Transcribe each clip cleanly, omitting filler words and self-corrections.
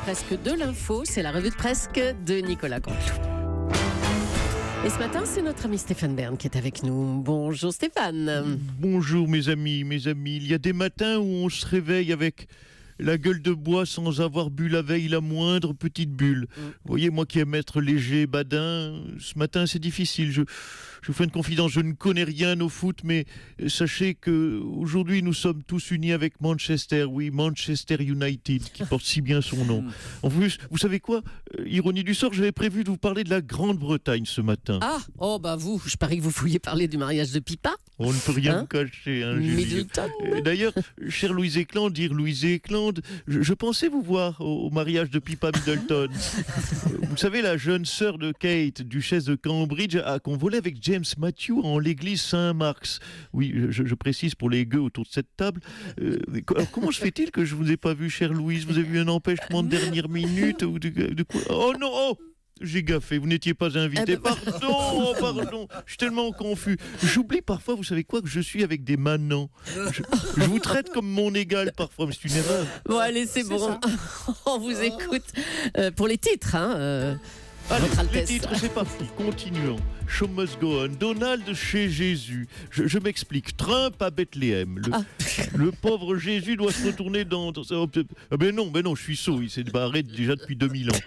presque de l'info, c'est la revue de presque de Nicolas Canteloup. Et ce matin, c'est notre ami Stéphane Bern qui est avec nous. Bonjour Stéphane. Bonjour mes amis. Il y a des matins où on se réveille avec la gueule de bois sans avoir bu la veille la moindre petite bulle. Vous voyez, moi qui aime être léger, badin, ce matin c'est difficile. Je vous fais une confidence, je ne connais rien au foot, mais sachez que aujourd'hui nous sommes tous unis avec Manchester, oui, Manchester United, qui porte si bien son nom. En plus, vous savez quoi, ironie du sort, j'avais prévu de vous parler de la Grande-Bretagne ce matin. Ah, je parie que vous vouliez parler du mariage de Pipa. On ne peut rien cacher, Julie. Middleton. D'ailleurs, chère Louise Éclande, je pensais vous voir au mariage de Pippa Middleton. Vous savez, la jeune sœur de Kate, duchesse de Cambridge, a convolé avec James Matthew en l'église Saint-Marx. Oui, je précise pour les gueux autour de cette table. Alors, comment se fait-il que je ne vous ai pas vu, chère Louise? Vous avez eu un empêchement de dernière minute ou de quoi? Oh non, oh, j'ai gaffé, vous n'étiez pas invité. Pardon. Je suis tellement confus. J'oublie parfois, vous savez quoi, que je suis avec des manants. Je vous traite comme mon égal parfois, mais c'est une erreur. Bon, allez, c'est bon. On vous écoute pour les titres, Allez, Votre Altesse. les titres, c'est parti. Continuons. Show must go on. Donald chez Jésus. Je m'explique. Trump à Bethléem. Le pauvre Jésus doit se retourner dans ben non, je suis sot. Il s'est barré déjà depuis 2000 ans.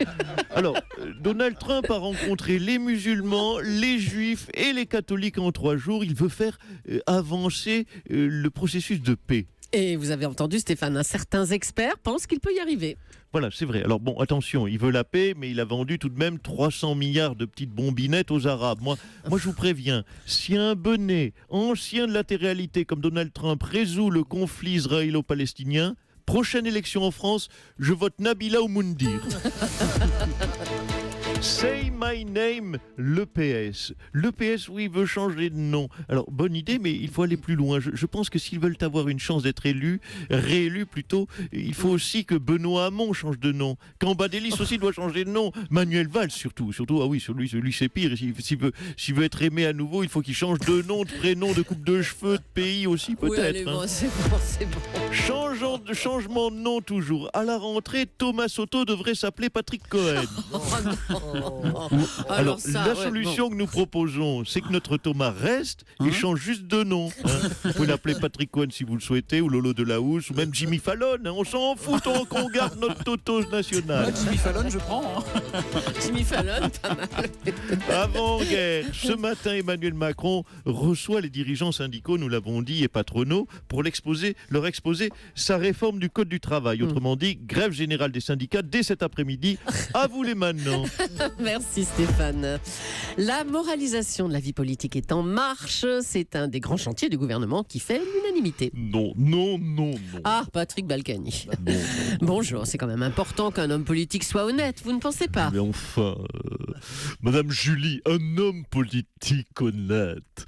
Alors, Donald Trump a rencontré les musulmans, les juifs et les catholiques en 3 jours. Il veut faire avancer le processus de paix. Et vous avez entendu Stéphane, certains experts pensent qu'il peut y arriver. Voilà, c'est vrai. Alors bon, attention, il veut la paix, mais il a vendu tout de même 300 milliards de petites bombinettes aux Arabes. Moi, je vous préviens, si un benet ancien de la télé-réalité comme Donald Trump résout le conflit israélo-palestinien, prochaine élection en France, je vote Nabila ou Moundir. Say my name, l'EPS. L'EPS, oui, veut changer de nom. Alors, bonne idée, mais il faut aller plus loin. Je pense que s'ils veulent avoir une chance d'être réélus plutôt, il faut aussi que Benoît Hamon change de nom. Cambadélis aussi doit changer de nom. Manuel Valls, surtout, ah oui, celui c'est pire. S'il veut être aimé à nouveau, il faut qu'il change de nom, de prénom, de coupe de cheveux, de pays aussi, peut-être. Oui, allez, bon, c'est bon. Changement de nom toujours. À la rentrée, Thomas Soto devrait s'appeler Patrick Cohen. Alors la solution que nous proposons, c'est que notre Thomas reste et change juste de nom. Vous pouvez l'appeler Patrick Cohen si vous le souhaitez, ou Lolo Delahousse, ou même Jimmy Fallon. On s'en fout tant qu'on garde notre Toto national. Jimmy Fallon, je prends. Jimmy Fallon, pas mal. Avant-guerre, ce matin, Emmanuel Macron reçoit les dirigeants syndicaux, nous l'avons dit, et patronaux, pour leur exposer sa réforme du Code du travail. Autrement dit, grève générale des syndicats dès cet après-midi. À vous les maintenant. Merci Stéphane. La moralisation de la vie politique est en marche. C'est un des grands chantiers du gouvernement qui fait l'unanimité. Non. Ah, Patrick Balkany. Non. Bonjour, c'est quand même important qu'un homme politique soit honnête, vous ne pensez pas? Mais enfin, Madame Julie, un homme politique honnête,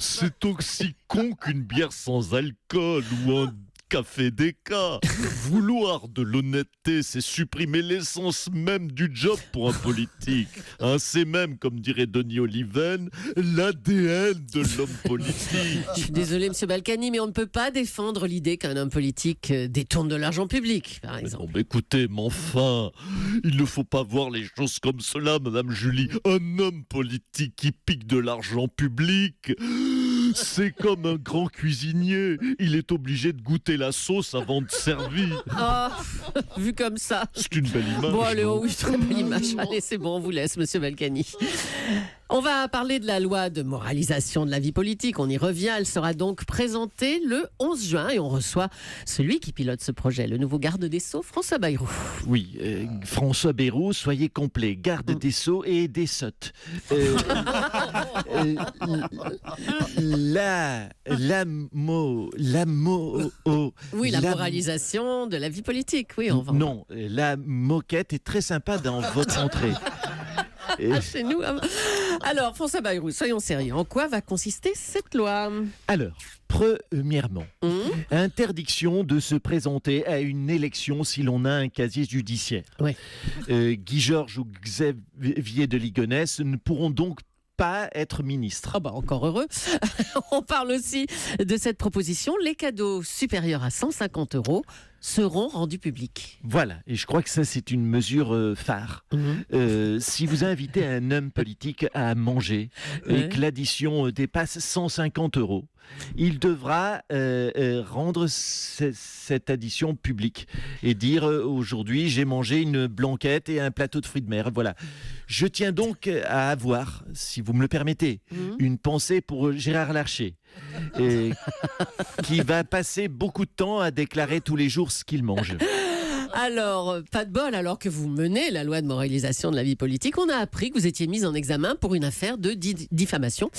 c'est aussi con qu'une bière sans alcool ou un café déca. Vouloir de l'honnêteté, c'est supprimer l'essence même du job pour un politique. C'est même, comme dirait Denis Oliven, l'ADN de l'homme politique. Je suis désolé, monsieur Balkany, mais on ne peut pas défendre l'idée qu'un homme politique détourne de l'argent public, par exemple. Bon, écoutez, mais enfin, il ne faut pas voir les choses comme cela, Madame Julie. Un homme politique qui pique de l'argent public, c'est comme un grand cuisinier. Il est obligé de goûter la sauce avant de servir. Vu comme ça. C'est une belle image. Bon, allez, oui, très belle image. Allez, c'est bon, on vous laisse, monsieur Balkany. On va parler de la loi de moralisation de la vie politique. On y revient. Elle sera donc présentée le 11 juin et on reçoit celui qui pilote ce projet, le nouveau garde des Sceaux, François Bayrou. Oui, François Bayrou, soyez complet. Garde des Sceaux et des Sottes. Oui, la moralisation de la vie politique. Oui, on va. Non, la moquette est très sympa dans votre entrée. Chez nous. Alors, François Bayrou, soyons sérieux. En quoi va consister cette loi? Alors, premièrement, interdiction de se présenter à une élection si l'on a un casier judiciaire. Ouais. Guy Georges ou Xavier de Ligonnès ne pourront donc pas être ministre. Ah bah encore heureux. On parle aussi de cette proposition. Les cadeaux supérieurs à 150 € seront rendus publics. Voilà, et je crois que ça c'est une mesure phare. Si vous invitez un homme politique à manger et que l'addition dépasse 150 €, il devra rendre cette addition publique et dire aujourd'hui j'ai mangé une blanquette et un plateau de fruits de mer. Voilà. Je tiens donc à avoir, si vous me le permettez, une pensée pour Gérard Larcher, qui va passer beaucoup de temps à déclarer tous les jours ce qu'il mange. Alors, pas de bol, alors que vous menez la loi de moralisation de la vie politique, on a appris que vous étiez mise en examen pour une affaire de diffamation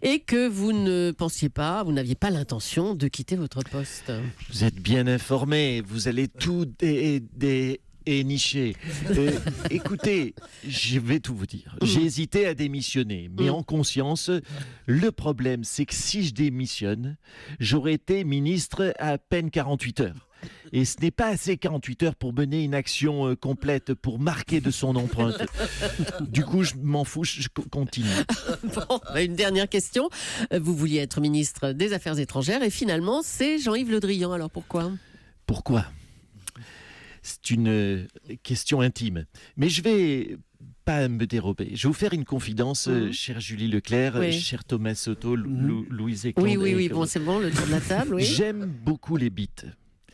et que vous n'aviez pas l'intention de quitter votre poste. Vous êtes bien informé, vous allez tout niché. Écoutez, je vais tout vous dire. J'ai hésité à démissionner, mais en conscience, le problème, c'est que si je démissionne, j'aurais été ministre à peine 48 heures. Et ce n'est pas assez 48 heures pour mener une action complète, pour marquer de son empreinte. Du coup, je m'en fous, je continue. Bon, une dernière question. Vous vouliez être ministre des Affaires étrangères et finalement, c'est Jean-Yves Le Drian. Alors pourquoi ? Pourquoi ? C'est une question intime. Mais je vais pas me dérober. Je vais vous faire une confidence, chère Julie Leclerc, cher Thomas Soto, Louise Éclande. Oui, bon, c'est bon, le tour de la table. Oui. J'aime beaucoup les bites.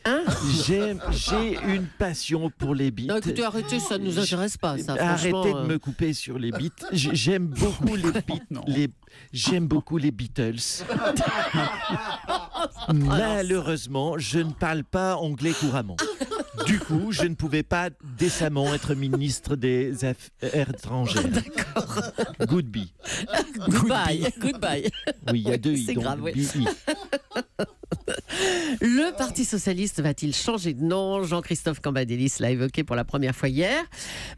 Hein ? J'ai une passion pour les bites. Non, écoutez, arrêtez, ça ne nous intéresse pas. Ça, arrêtez de me couper sur les bites. J'aime beaucoup les bites. J'aime beaucoup les Beatles. Malheureusement, je ne parle pas anglais couramment. Du coup, je ne pouvais pas décemment être ministre des Affaires étrangères. D'accord. Goodbye. Goodbye. Oui, il y a deux i. C'est grave, oui. B-I. Le Parti Socialiste va-t-il changer de nom ? Jean-Christophe Cambadélis l'a évoqué pour la première fois hier.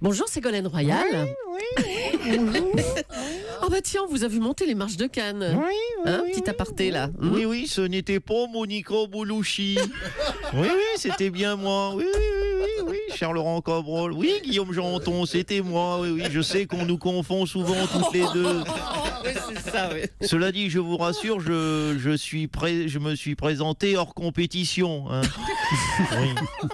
Bonjour Ségolène Royal. Oui. Oh bah tiens, vous avez monté les marches de Cannes. Petit aparté là. Oui, ce n'était pas Monica Boulouchi. Oui, c'était bien moi. Oui, Charles-Laurent Cabrol. Oui, Guillaume Janton, c'était moi. Oui, je sais qu'on nous confond souvent toutes les deux. Oui, c'est ça, oui. Cela dit, je vous rassure, je me suis présenté hors compétition. Hein. Oui.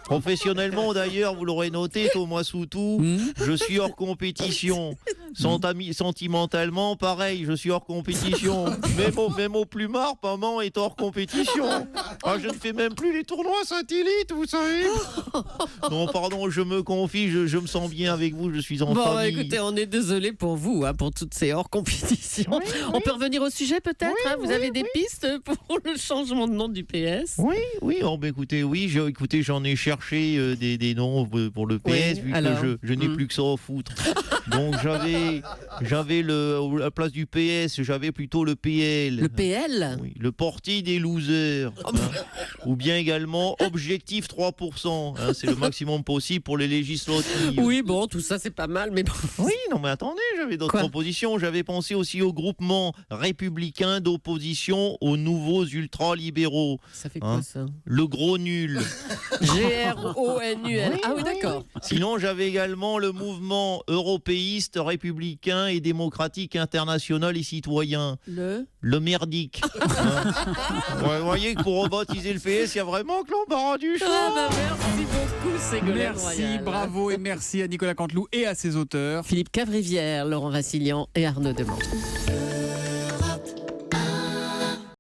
Professionnellement, d'ailleurs, vous l'aurez noté, Thomas Soutou, je suis hors compétition. Sentimentalement, pareil, je suis hors compétition. Même au plumard, maman est hors compétition. Ah, je ne fais même plus les tournois satellites, vous savez. Non, pardon, je me confie, je me sens bien avec vous, je suis en famille. Bon, écoutez, on est désolé pour vous, pour toutes ces hors compétitions. On peut revenir au sujet peut-être, vous avez des pistes pour le changement de nom du PS ? Oui, écoutez, j'en ai cherché des noms pour le PS, vu que je n'ai plus que ça à foutre. Donc j'avais à la place du PS, j'avais plutôt le PL. Le PL ? Oui, le Parti des losers. Ou bien également Objectif 3%. C'est le maximum possible pour les législatives. Oui, bon, tout ça c'est pas mal, mais bon. Oui, non mais attendez, j'avais d'autres propositions. J'avais pensé aussi au groupement républicain d'opposition aux nouveaux ultra-libéraux. Ça fait quoi ça ? Le gros nul. GRONUL. Ah oui, d'accord. Sinon, j'avais également le mouvement européiste, républicain et démocratique international et citoyen. Le merdique. Vous voyez que pour rebaptiser le PS, il y a vraiment que l'embarras du choix. Merci beaucoup, Ségolène Royal. Merci, bravo et merci à Nicolas Canteloup et à ses auteurs. Philippe Cavrivière, Laurent Vassilian et Arnaud Deman.